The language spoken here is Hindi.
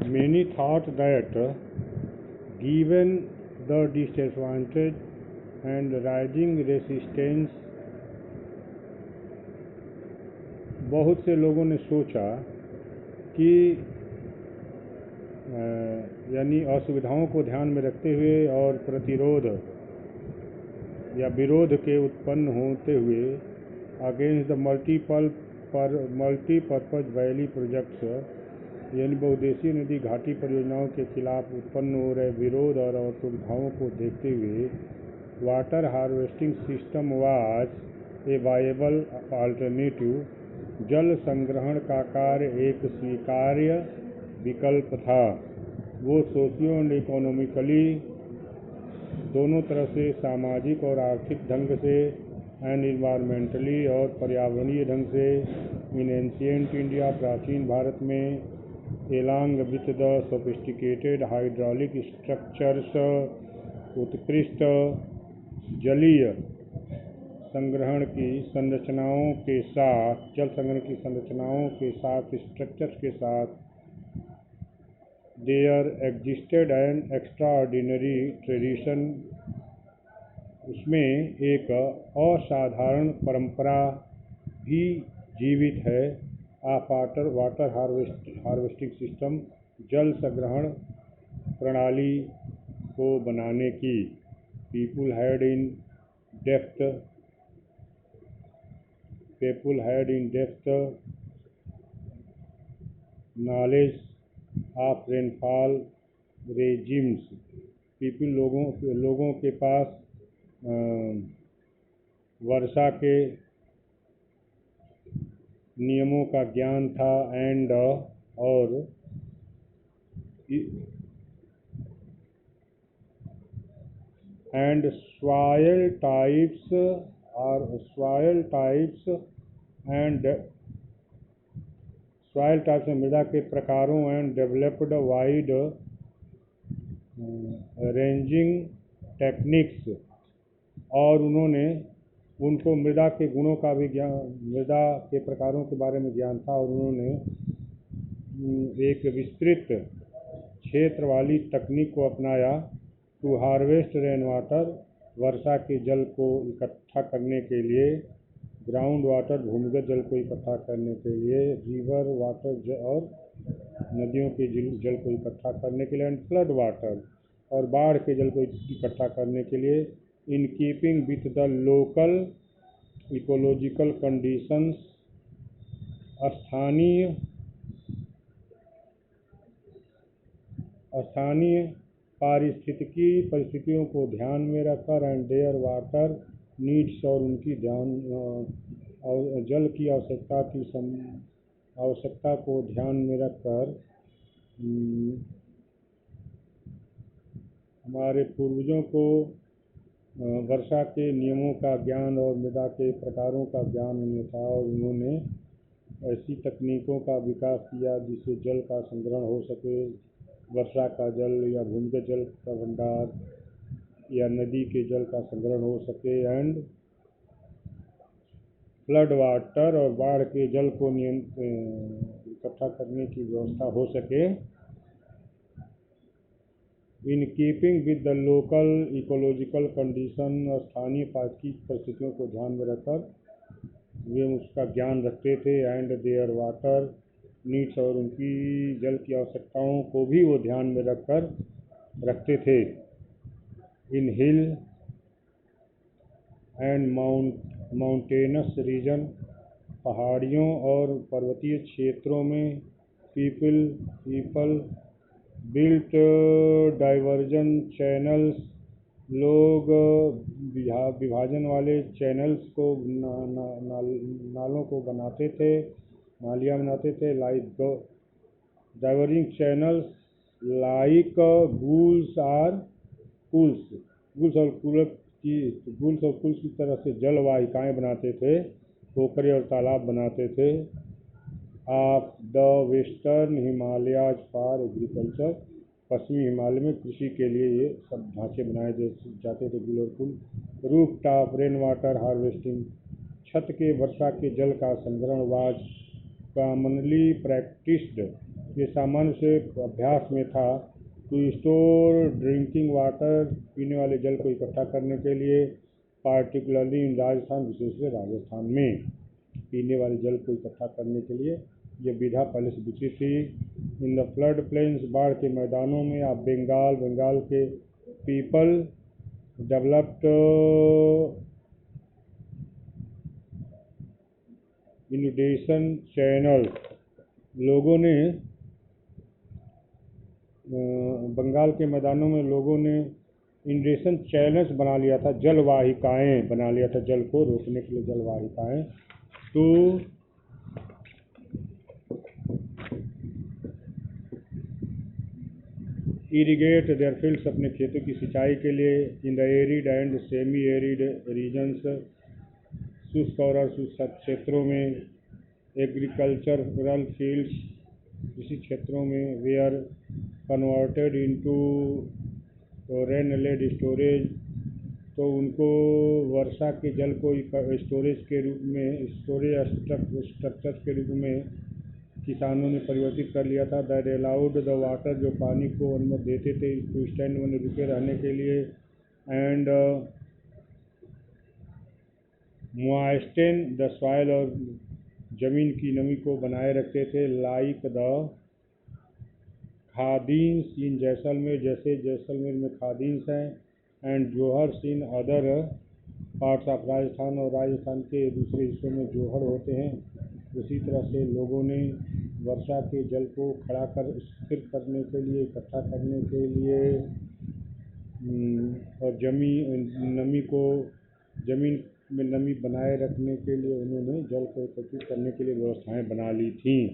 Many thought that given the disadvantage and rising resistance, बहुत से लोगों ने सोचा कि यानी असुविधाओं को ध्यान में रखते हुए और प्रतिरोध या विरोध के उत्पन्न होते हुए against the multipurpose valley projects, यानी बहुउद्देशीय नदी घाटी परियोजनाओं के खिलाफ उत्पन्न हो रहे विरोध और असुविधाओं को देखते हुए water harvesting system was a viable alternative. जल संग्रहण का कार्य एक स्वीकार्य विकल्प था। वो सोशियो एंड इकोनॉमिकली दोनों तरह से, सामाजिक और आर्थिक ढंग से, एंड इन्वायरमेंटली और पर्यावरणीय ढंग से, इन एंशिएंट इंडिया प्राचीन भारत में, along with the sophisticated hydraulic structures उत्कृष्ट जलीय संग्रहण की संरचनाओं के साथ, जल संग्रहण की संरचनाओं के साथ, स्ट्रक्चर्स के साथ, there existed an extraordinary tradition, उसमें एक असाधारण परंपरा भी जीवित है। वाटर हार्वेस्टिंग सिस्टम, जल संग्रहण प्रणाली को बनाने की। People had in depth knowledge of rainfall regimes. लोगों के पास वर्षा के नियमों का ज्ञान था, एंड सॉइल टाइप्स मृदा के प्रकारों, and developed wide ranging techniques, और उनको मृदा के गुणों का भी ज्ञान, मृदा के प्रकारों के बारे में ज्ञान था, और उन्होंने एक विस्तृत क्षेत्र वाली तकनीक को अपनाया। टू हार्वेस्ट रेन वाटर, वर्षा के जल को इकट्ठा करने के लिए, ग्राउंड वाटर, भूमिगत जल को इकट्ठा करने के लिए, रिवर वाटर और नदियों के जल को इकट्ठा करने के लिए, एंड फ्लड वाटर और बाढ़ के जल को इकट्ठा करने के लिए, in keeping with the local ecological conditions, स्थानीय पारिस्थितिकी परिस्थितियों को ध्यान में रखकर, एंड देयर वाटर नीड्स, और उनकी और जल की आवश्यकता को ध्यान में रखकर हमारे पूर्वजों को वर्षा के नियमों का ज्ञान और मृदा के प्रकारों का ज्ञान उन्हें था, और उन्होंने ऐसी तकनीकों का विकास किया जिससे जल का संग्रहण हो सके। वर्षा का जल या भूमिगत जल का भंडार या नदी के जल का संग्रहण हो सके, एंड फ्लड वाटर और बाढ़ के जल को इकट्ठा करने की व्यवस्था हो सके। In keeping with the local ecological condition, स्थानीय पारिस्थितिक परिस्थितियों को ध्यान में रखकर वे उसका ज्ञान रखते थे, एंड देयर वाटर नीड्स, और उनकी जल की आवश्यकताओं को भी वो ध्यान में रखते थे। इन हिल एंड माउंटेनस रीजन, पहाड़ियों और पर्वतीय क्षेत्रों में, पीपल बिल्ट डाइवर्जन चैनल्स, लोग विभाजन वाले चैनल्स को, नालों को बनाते थे, नालियाँ बनाते थे, like diverging channels like girls और पुल्स की तरह से जल वाहिकाएँ बनाते थे, पोखरे और तालाब बनाते थे। Of the western Himalayas for agriculture, पश्चिमी हिमालय में कृषि के लिए ये सब ढांचे बनाए जाते थे, बिल और पुल। Roof top rain water harvesting, छत के वर्षा के जल का संग्रहण वाज कॉमनली प्रैक्टिस्ड ये सामान्य से अभ्यास में था टू स्टोर ड्रिंकिंग वाटर, पीने वाले जल को इकट्ठा करने के लिए, पार्टिकुलरली इन राजस्थान, विशेष से राजस्थान में पीने वाले जल को इकट्ठा करने के लिए ये विधा पहले से विकसित थी। इन द फ्लड प्लेन्स, बाढ़ के मैदानों में, आप बंगाल के पीपल डेवलप्ड इनुडेशन चैनल, लोगों ने बंगाल के मैदानों में लोगों ने इंडेशन चैनल्स बना लिया था, जलवाहिकाएं बना लिया था, जल को रोकने के लिए जलवाहिकाएं, टू इरिगेट देयर फील्ड्स, अपने खेतों की सिंचाई के लिए, in the arid and semi arid regions, शुष्क और अशुष्क क्षेत्रों में, एग्रीकल्चरल फील्ड्स, इसी क्षेत्रों में, where converted into rain led storage, तो उनको वर्षा के जल को स्टोरेज के रूप में, स्टोरेज स्ट्रक्चर के रूप में किसानों ने परिवर्तित कर लिया था। दैट अलाउड द वाटर, जो पानी को अनुमति देते थे टू स्टैंड, मैंने रुके रहने के लिए, एंड मॉइस्टेन द सॉइल, और ज़मीन की नमी को बनाए रखते थे, लाइक द खादीन्स इन जैसलमेर, जैसे जैसलमेर में खादीन्स हैं, and Johar's in other parts of Rajasthan, और राजस्थान के दूसरे हिस्सों में जोहर होते हैं। उसी तरह से लोगों ने वर्षा के जल को खड़ा कर स्थिर करने के लिए, इकट्ठा करने के लिए, और ज़मीन में नमी बनाए रखने के लिए उन्होंने जल को एकत्रित करने के लिए व्यवस्थाएं बना ली थीं।